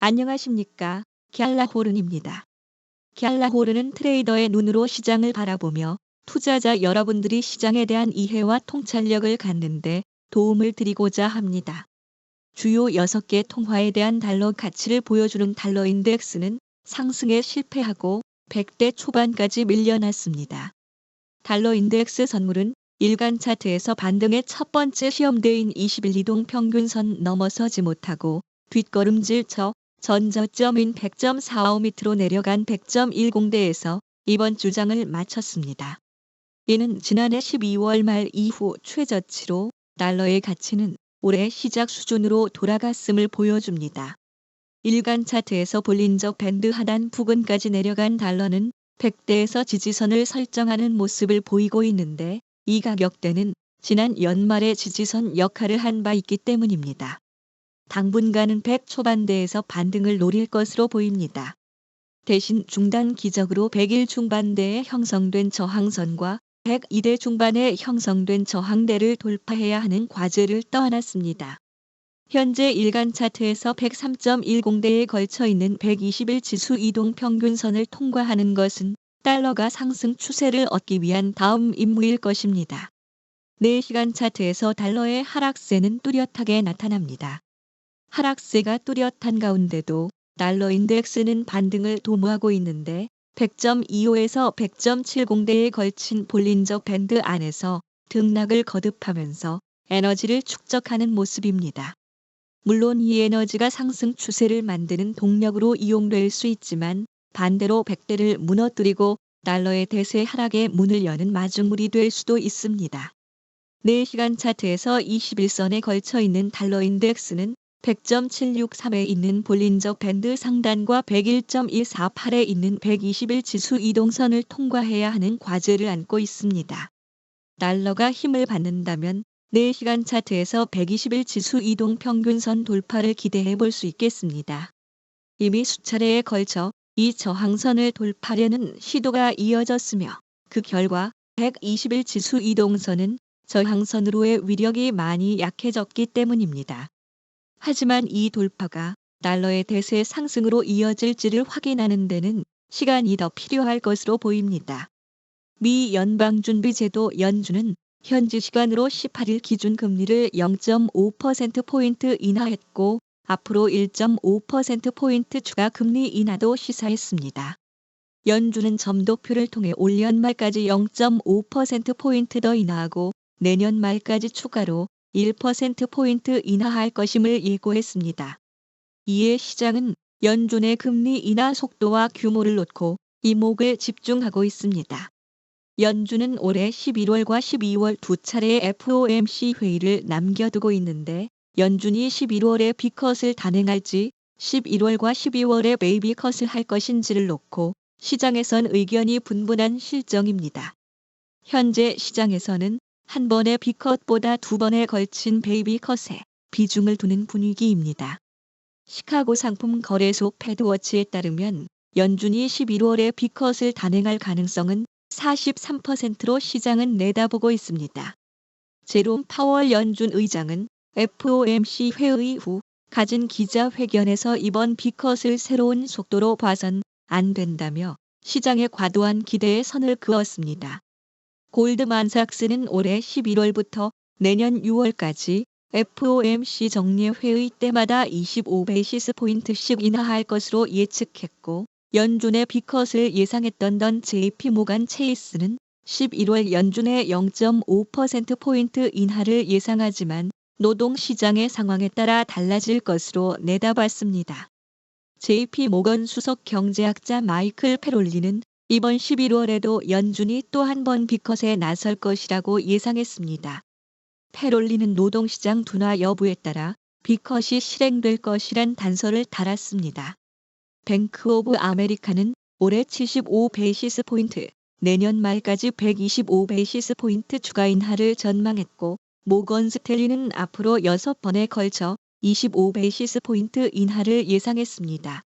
안녕하십니까. 갤라호른입니다. 갤라호른은 트레이더의 눈으로 시장을 바라보며 투자자 여러분들이 시장에 대한 이해와 통찰력을 갖는데 도움을 드리고자 합니다. 주요 6개 통화에 대한 달러 가치를 보여주는 달러 인덱스는 상승에 실패하고 100대 초반까지 밀려났습니다. 달러 인덱스 선물은 일간 차트에서 반등의 첫 번째 시험대인 21 이동 평균선 넘어서지 못하고 뒷걸음질 전 저점인 100.45m로 내려간 100.10대에서 이번 주장을 마쳤습니다. 이는 지난해 12월 말 이후 최저치로 달러의 가치는 올해 시작 수준으로 돌아갔음을 보여줍니다. 일간 차트에서 볼린저 밴드 하단 부근까지 내려간 달러는 100대에서 지지선을 설정하는 모습을 보이고 있는데 이 가격대는 지난 연말의 지지선 역할을 한 바 있기 때문입니다. 당분간은 100 초반대에서 반등을 노릴 것으로 보입니다. 대신 중단 기적으로 100일 중반대에 형성된 저항선과 102대 중반에 형성된 저항대를 돌파해야 하는 과제를 떠안았습니다. 현재 일간 차트에서 103.10대에 걸쳐 있는 120일 지수 이동 평균선을 통과하는 것은 달러가 상승 추세를 얻기 위한 다음 임무일 것입니다. 4시간 차트에서 달러의 하락세는 뚜렷하게 나타납니다. 하락세가 뚜렷한 가운데도 달러 인덱스는 반등을 도모하고 있는데 100.25에서 100.70대에 걸친 볼린저 밴드 안에서 등락을 거듭하면서 에너지를 축적하는 모습입니다. 물론 이 에너지가 상승 추세를 만드는 동력으로 이용될 수 있지만 반대로 100대를 무너뜨리고 달러의 대세 하락의 문을 여는 마중물이 될 수도 있습니다. 4시간 차트에서 21선에 걸쳐 있는 달러 인덱스는 100.763에 있는 볼린저 밴드 상단과 101.148에 있는 120일 지수 이동선을 통과해야 하는 과제를 안고 있습니다. 달러가 힘을 받는다면 4시간 차트에서 120일 지수 이동 평균선 돌파를 기대해 볼 수 있겠습니다. 이미 수차례에 걸쳐 이 저항선을 돌파하려는 시도가 이어졌으며 그 결과 120일 지수 이동선은 저항선으로의 위력이 많이 약해졌기 때문입니다. 하지만 이 돌파가 달러의 대세 상승으로 이어질지를 확인하는 데는 시간이 더 필요할 것으로 보입니다. 미 연방준비제도 연준은 현지 시간으로 18일 기준 금리를 0.5%포인트 인하했고 앞으로 1.5%포인트 추가 금리 인하도 시사했습니다. 연준은 점도표를 통해 올 연말까지 0.5%포인트 더 인하하고 내년 말까지 추가로 1%포인트 인하할 것임을 예고했습니다. 이에 시장은 연준의 금리 인하 속도와 규모를 놓고 이목을 집중하고 있습니다. 연준은 올해 11월과 12월 두 차례의 FOMC 회의를 남겨두고 있는데 연준이 11월에 B컷을 단행할지 11월과 12월에 베이비컷을 할 것인지를 놓고 시장에선 의견이 분분한 실정입니다. 현재 시장에서는 한 번의 B컷보다 두 번에 걸친 베이비컷에 비중을 두는 분위기입니다. 시카고 상품 거래소 패드워치에 따르면 연준이 11월에 B컷을 단행할 가능성은 43%로 시장은 내다보고 있습니다. 제롬 파월 연준 의장은 FOMC 회의 후 가진 기자회견에서 이번 B컷을 새로운 속도로 봐선 안 된다며 시장의 과도한 기대에 선을 그었습니다. 골드만삭스는 올해 11월부터 내년 6월까지 FOMC 정례회의 때마다 25베이시스 포인트씩 인하할 것으로 예측했고 연준의 B컷을 예상했던 JP 모간 체이스는 11월 연준의 0.5%포인트 인하를 예상하지만 노동시장의 상황에 따라 달라질 것으로 내다봤습니다. JP 모건 수석 경제학자 마이클 페롤리는 이번 11월에도 연준이 또 한 번 B컷에 나설 것이라고 예상했습니다. 페롤리는 노동시장 둔화 여부에 따라 B컷이 실행될 것이란 단서를 달았습니다. 뱅크 오브 아메리카는 올해 75베이시스 포인트, 내년 말까지 125베이시스 포인트 추가 인하를 전망했고 모건 스탠리는 앞으로 6번에 걸쳐 25베이시스 포인트 인하를 예상했습니다.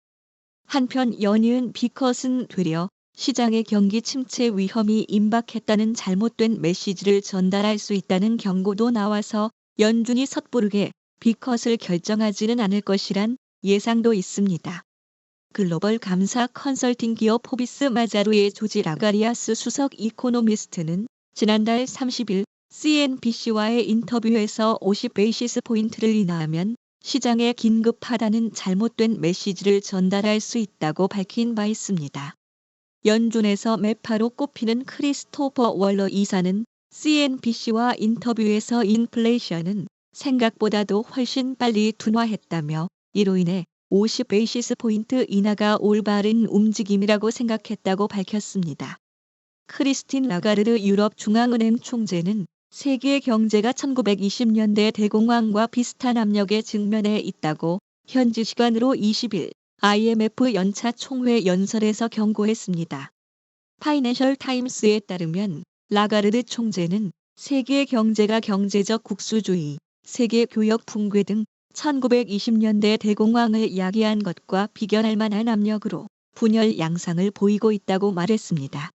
한편 연이은 B컷은 되려 시장의 경기 침체 위험이 임박했다는 잘못된 메시지를 전달할 수 있다는 경고도 나와서 연준이 섣부르게 B컷을 결정하지는 않을 것이란 예상도 있습니다. 글로벌 감사 컨설팅 기업 포비스 마자루의 조지 라가리아스 수석 이코노미스트는 지난달 30일 CNBC와의 인터뷰에서 50 베이시스 포인트를 인하하면 시장에 긴급 하단은 잘못된 메시지를 전달할 수 있다고 밝힌 바 있습니다. 연준에서 매파로 꼽히는 크리스토퍼 월러 이사는 CNBC와 인터뷰에서 인플레이션은 생각보다도 훨씬 빨리 둔화했다며 이로 인해 50 베이시스 포인트 인하가 올바른 움직임이라고 생각했다고 밝혔습니다. 크리스틴 라가르르 유럽 중앙은행 총재는 세계 경제가 1920년대 대공황과 비슷한 압력에 직면해 있다고 현지 시간으로 20일 IMF 연차 총회 연설에서 경고했습니다. 파이낸셜 타임스에 따르면 라가르르 총재는 세계 경제가 경제적 국수주의, 세계 교역 붕괴 등 1920년대 대공황을 야기한 것과 비견할 만한 압력으로 분열 양상을 보이고 있다고 말했습니다.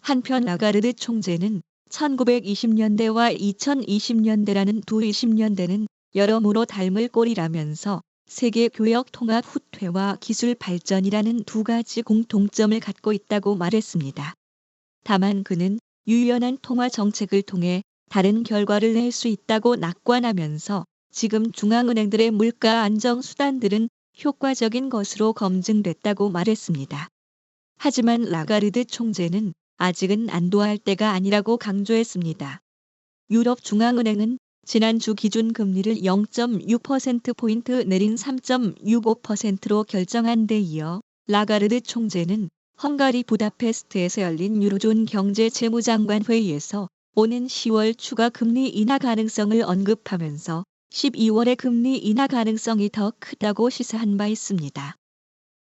한편 라가르르 총재는 1920년대와 2020년대라는 두 20년대는 여러모로 닮을 꼴이라면서 세계 교역 통합 후퇴와 기술 발전이라는 두 가지 공통점을 갖고 있다고 말했습니다. 다만 그는 유연한 통화 정책을 통해 다른 결과를 낼 수 있다고 낙관하면서 지금 중앙은행들의 물가 안정 수단들은 효과적인 것으로 검증됐다고 말했습니다. 하지만 라가르드 총재는 아직은 안도할 때가 아니라고 강조했습니다. 유럽 중앙은행은 지난주 기준 금리를 0.6%포인트 내린 3.65%로 결정한 데 이어 라가르드 총재는 헝가리 부다페스트에서 열린 유로존 경제재무장관 회의에서 오는 10월 추가 금리 인하 가능성을 언급하면서 12월의 금리 인하 가능성이 더 크다고 시사한 바 있습니다.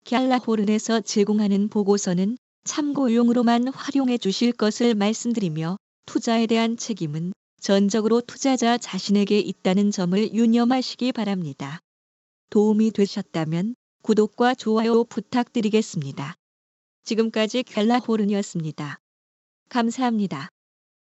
갤라호른에서 제공하는 보고서는 참고용으로만 활용해 주실 것을 말씀드리며 투자에 대한 책임은 전적으로 투자자 자신에게 있다는 점을 유념하시기 바랍니다. 도움이 되셨다면 구독과 좋아요 부탁드리겠습니다. 지금까지 갤라호른이었습니다. 감사합니다.